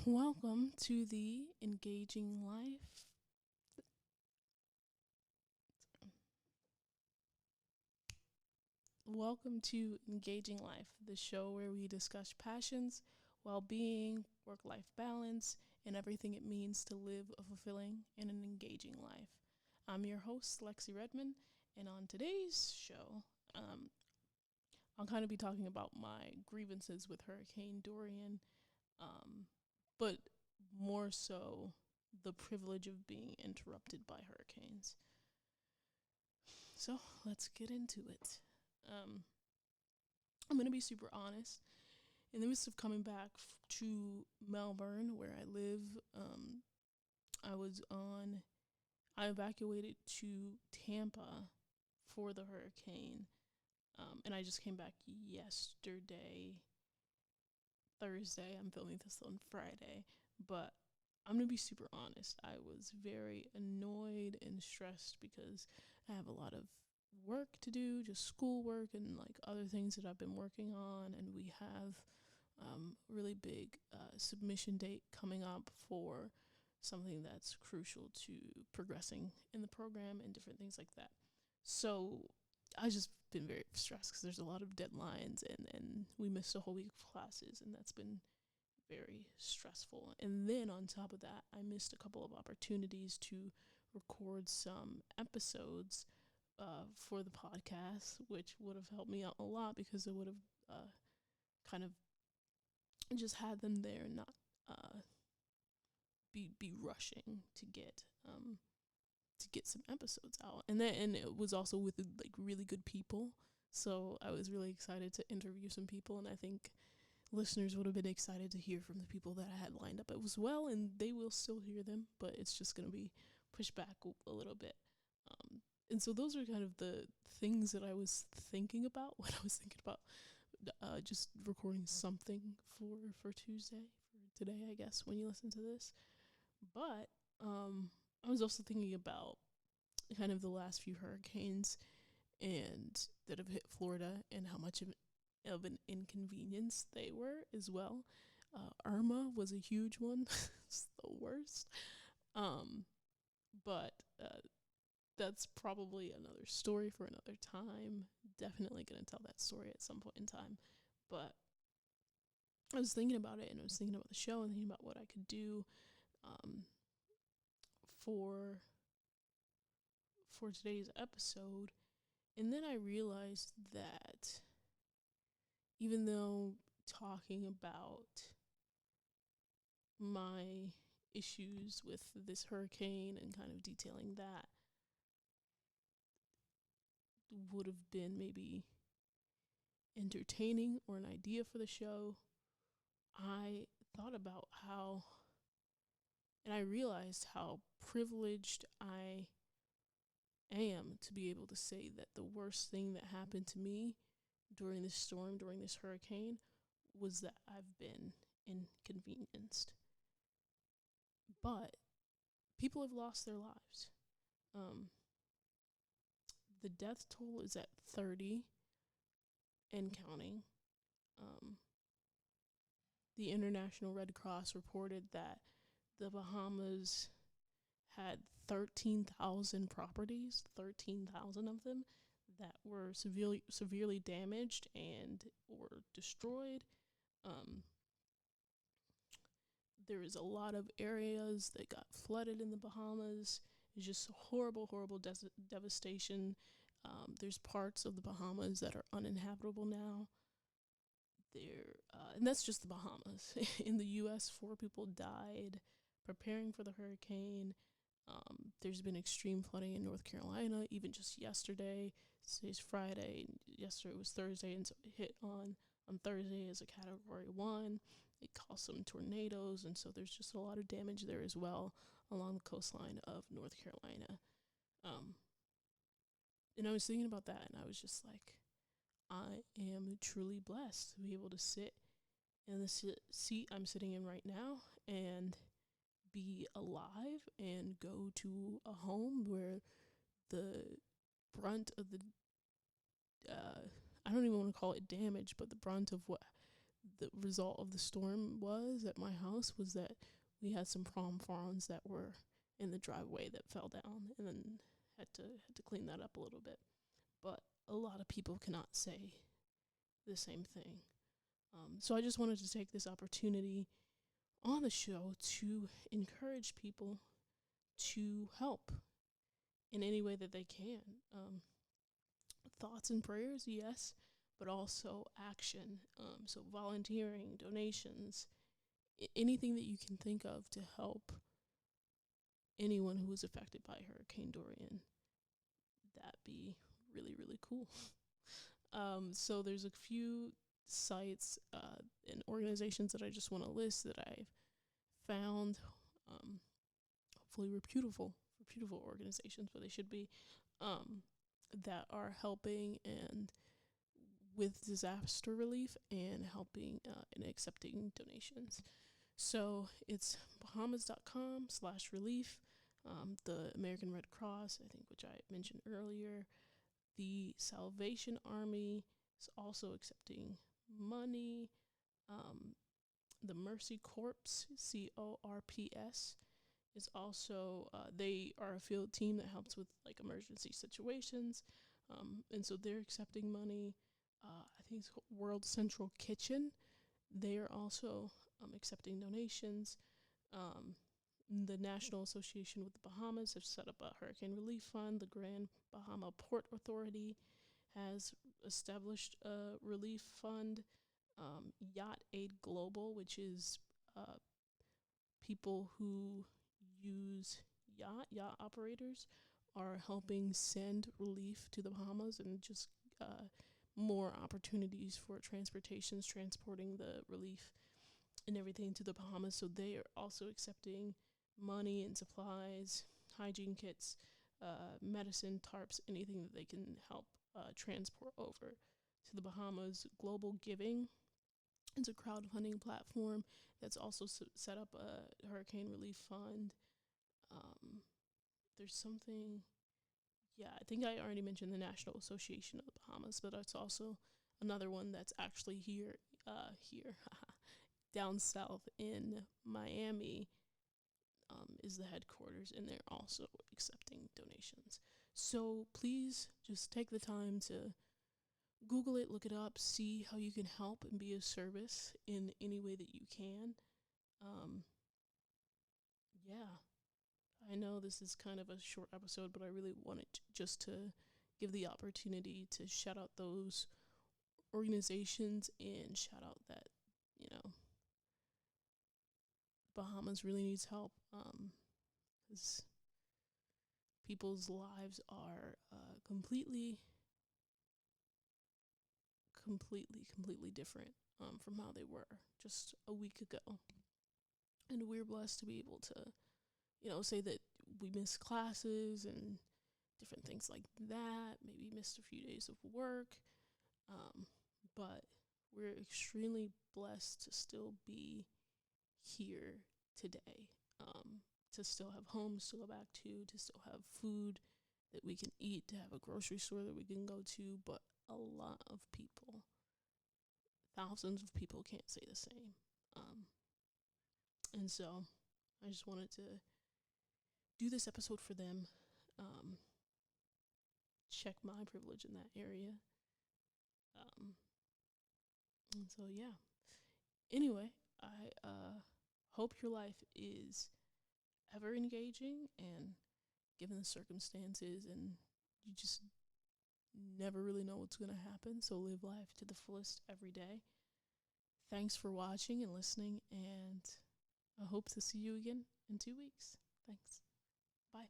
Welcome to the Engaging Life. Welcome to Engaging Life, the show where we discuss passions, well being, work life balance, and everything it means to live a fulfilling and an engaging life. I'm your host, Lexi Redmond, and on today's show, I'll kind of be talking about my grievances with Hurricane Dorian, but more so the privilege of being interrupted by hurricanes. So let's get into it. I'm going to be super honest. In the midst of coming back to Melbourne, where I live, I evacuated to Tampa for the hurricane. And I just came back yesterday, Thursday. I'm filming this on Friday. But I'm going to be super honest. I was very annoyed and stressed because I have a lot of work to do, just schoolwork and like other things that I've been working on. And we have really big submission date coming up for something that's crucial to progressing in the program and different things like that. So I just been very stressed because there's a lot of deadlines and we missed a whole week of classes, and that's been very stressful. And then on top of that, I missed a couple of opportunities to record some episodes for the podcast, which would have helped me out a lot because it would have kind of just had them there and not be rushing to get some episodes out. And it was also with like really good people. So I was really excited to interview some people, and I think listeners would have been excited to hear from the people that I had lined up as well, and they will still hear them, but it's just going to be pushed back a little bit. And so those are kind of the things that I was thinking about when I was thinking about just recording something for Tuesday, for today, I guess, when you listen to this. But I was also thinking about kind of the last few hurricanes and that have hit Florida and how much of an inconvenience they were as well. Irma was a huge one. It's the worst. But that's probably another story for another time. Definitely going to tell that story at some point in time. But I was thinking about it, and I was thinking about the show and thinking about what I could do for today's episode. And then I realized that even though talking about my issues with this hurricane and kind of detailing that would have been maybe entertaining or an idea for the show, I thought about and I realized how privileged I am to be able to say that the worst thing that happened to me during this storm, during this hurricane, was that I've been inconvenienced. But people have lost their lives. The death toll is at 30 and counting. The International Red Cross reported that the Bahamas had 13,000 properties, 13,000 of them, that were severely damaged and or destroyed. There is a lot of areas that got flooded in the Bahamas. It's just horrible, horrible devastation. There's parts of the Bahamas that are uninhabitable now. And that's just the Bahamas. In the U.S., 4 people died preparing for the hurricane. There's been extreme flooding in North Carolina, even just yesterday. Today's Friday. Yesterday was Thursday, and so it hit on Thursday as a Category 1. It caused some tornadoes, and so there's just a lot of damage there as well along the coastline of North Carolina. And I was thinking about that, and I was just like, I am truly blessed to be able to sit in the seat I'm sitting in right now and be alive and go to a home where the brunt of the I don't even want to call it damage, but the brunt of what the result of the storm was at my house was that we had some prom fronds that were in the driveway that fell down, and then had to clean that up a little bit. But a lot of people cannot say the same thing. So I just wanted to take this opportunity on the show to encourage people to help in any way that they can. Thoughts and prayers, yes, but also action. So volunteering, donations, anything that you can think of to help anyone who was affected by Hurricane Dorian. That'd be really, really cool. So there's a few sites and organizations that I just want to list that I've found. Hopefully reputable organizations, but they should be, that are helping and with disaster relief and helping and accepting donations. So it's Bahamas.com/relief, the American Red Cross, I think, which I mentioned earlier. The Salvation Army is also accepting money. The Mercy Corps, CORPS, is also, they are a field team that helps with like emergency situations. And so they're accepting money. I think it's World Central Kitchen. They are also accepting donations. The National Association with the Bahamas have set up a hurricane relief fund. The Grand Bahama Port Authority has established a relief fund. Yacht Aid Global, which is people who use yacht operators, are helping send relief to the Bahamas and just more opportunities for transporting the relief and everything to the Bahamas. So they are also accepting money and supplies, hygiene kits, medicine, tarps, anything that they can help transport over to the Bahamas. Global Giving is a crowdfunding platform that's also set up a hurricane relief fund. There's something, I think I already mentioned the National Association of the Bahamas, but it's also another one that's actually here, down south in Miami, is the headquarters, and they're also accepting donations. So please just take the time to Google it, look it up, see how you can help and be of service in any way that you can. I know this is kind of a short episode, but I really wanted just to give the opportunity to shout out those organizations and shout out that, Bahamas really needs help, because people's lives are completely different from how they were just a week ago. And we're blessed to be able to, say that we missed classes and different things like that, maybe missed a few days of work, but we're extremely blessed to still be here today, to still have homes to go back to still have food that we can eat, to have a grocery store that we can go to. But a lot of people, thousands of people, can't say the same. And so I just wanted to do this episode for them, check my privilege in that area. And so, anyway, I hope your life is ever engaging, and given the circumstances, and you just never really know what's going to happen. So live life to the fullest every day. Thanks for watching and listening, and I hope to see you again in 2 weeks. Thanks. Bye.